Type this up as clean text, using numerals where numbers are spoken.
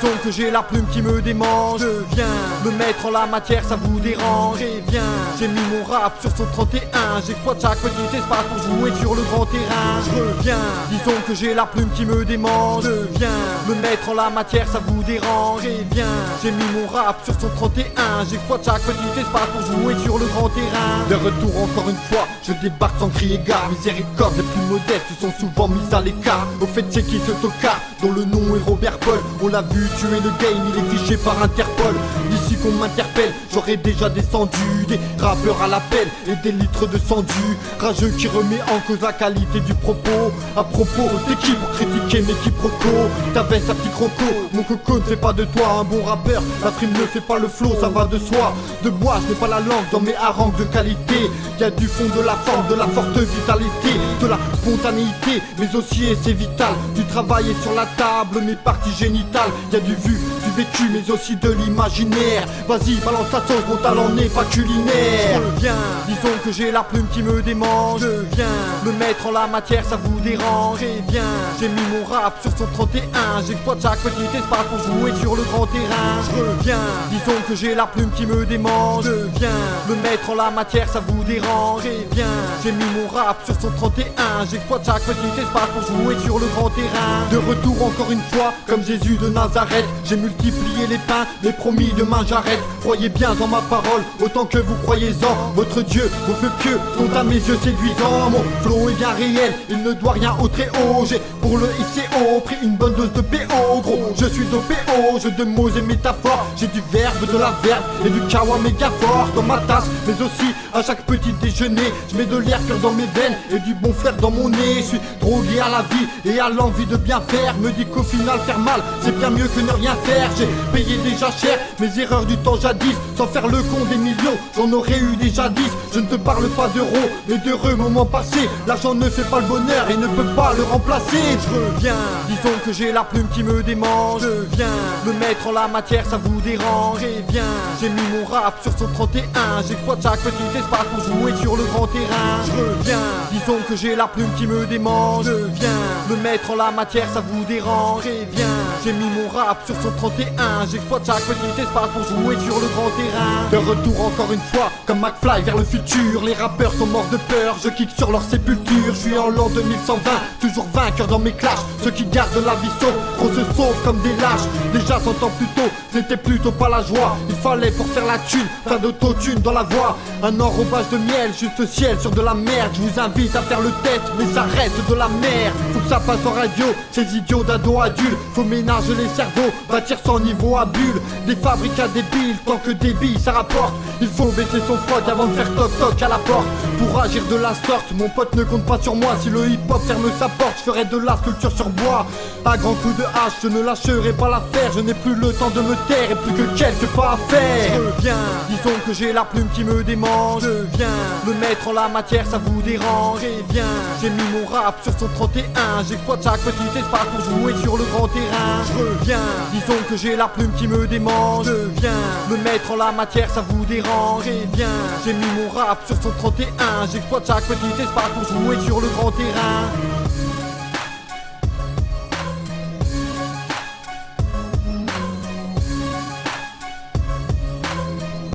Disons que j'ai la plume qui me démange. Je viens me mettre en la matière, ça vous dérange. Et viens, j'ai mis mon rap sur son 31. J'exploite chaque petit espace pour jouer sur le grand terrain. Je reviens, disons que j'ai la plume qui me démange. Je viens me mettre en la matière, ça vous dérange. Et viens, j'ai mis mon rap sur son 31. J'exploite chaque petit espace pour jouer sur le grand terrain. De retour encore une fois, je débarque sans crier gare. Miséricorde, les plus modestes sont souvent mis à l'écart. Au fait c'est qui ce tocard dont le nom est Robert Paul. On l'a vu tuer le game, il est fiché par Interpol. D'ici qu'on m'interpelle, j'aurais déjà descendu des rappeurs à l'appel et des litres de sang du rageux qui remet en cause la qualité du propos. À propos, t'es qui pour critiquer mes quiproquos? Ta veste à petit croco, mon coco ne fait pas de toi un bon rappeur. La frime ne fait pas le flow, ça va de soi. De moi, je n'ai pas la langue dans mes harangues de qualité. Y'a du fond, de la forme, de la forte vitalité, de la spontanéité, mais aussi et c'est vital. Du travail est sur la table, mes parties génitales. Y'a du vu, du vécu, mais aussi de l'imaginaire. Vas-y, balance ta sauce, mon talent n'est pas culinaire. Je viens, disons que j'ai la plume qui me démange. Je viens me mettre en la matière, ça vous dérange. Et viens, j'ai mis mon rap sur son 31. J'exploite chaque petit espace pour jouer sur le grand terrain. Je reviens, disons que j'ai la plume qui me démange. Je viens me mettre en la matière, ça vous dérange. Et viens, j'ai mis mon rap sur son 31. J'exploite chaque petit espace pour jouer sur le grand terrain. De retour encore une fois, comme Jésus de Nazareth. J'ai multiplié les pains, mais promis demain j'arrête. Croyez bien en ma parole, autant que vous croyez en votre Dieu. Vos feux pieux sont à mes yeux séduisants. Mon flow est bien réel, il ne doit rien au très haut. J'ai pour le ICO pris une bonne dose de PO. Gros, je suis dopé au jeu de mots et métaphores. J'ai du verbe, de la verbe et du kawa méga fort dans ma tasse, mais aussi à chaque petit déjeuner. Je mets de l'air pur dans mes veines et du bon flair dans mon nez. Je suis drogué à la vie et à l'envie de bien faire. Me dis qu'au final faire mal, c'est bien mieux que ne rien faire. J'ai payé déjà cher mes erreurs du temps jadis. Sans faire le con des millions, j'en aurais eu déjà 10. Je ne te parle pas d'euros, mais d'heureux moments passés. L'argent ne fait pas le bonheur et ne peut pas le remplacer. Je reviens, disons que j'ai la plume qui me démange. Je viens me mettre en la matière, ça vous dérange. Et viens, j'ai mis mon rap sur son 31. J'exploite chaque petit espace pour jouer sur le grand terrain. Je reviens, disons que j'ai la plume qui me démange. Je viens me mettre en la matière, ça vous dérange. Et viens, j'ai mis mon rap sur son 31. J'exploite chaque petit espace pour jouer sur le grand terrain. De retour encore une fois, comme McFly vers le futur. Les rappeurs sont morts de peur, je kick sur leur sépulture. Je suis en l'an 2120, toujours vainqueur dans mes clashs. Ceux qui gardent la vie sauve, gros se sauvent comme des lâches. Déjà 100 ans plus tôt, c'était plutôt pas la joie. Il fallait pour faire la thune, plein d'autotune dans la voix. Un enrobage de miel, juste ciel sur de la merde. Je vous invite à faire le test, mais ça reste de la merde. Faut que ça passe en radio, ces idiots d'ado adultes. Faut ménager les cerveaux, bâtir son niveau à bulle. Des fabricats débiles, tant que des billes ça rapporte. Il faut baisser son froc avant de faire toc toc à la porte. Pour agir de la sorte, mon pote ne compte pas sur moi. Si le hip hop ferme sa porte, je ferai de la sculpture sur bois. À grands coups de hache, je ne lâcherai pas l'affaire. Je n'ai plus le temps de me taire et plus que quelques pas à faire. Je viens, disons que j'ai la plume qui me démange. Je viens me mettre en la matière, ça vous dérange. Et viens, j'ai mis mon rap sur son 31. J'exploite chaque petit espace pour jouer sur le grand terrain. Je reviens, disons que j'ai la plume qui me démange. Je viens me mettre en la matière, ça vous dérange. Et viens, j'ai mis mon rap sur son 31. J'exploite chaque petit espace pour jouer sur le grand terrain.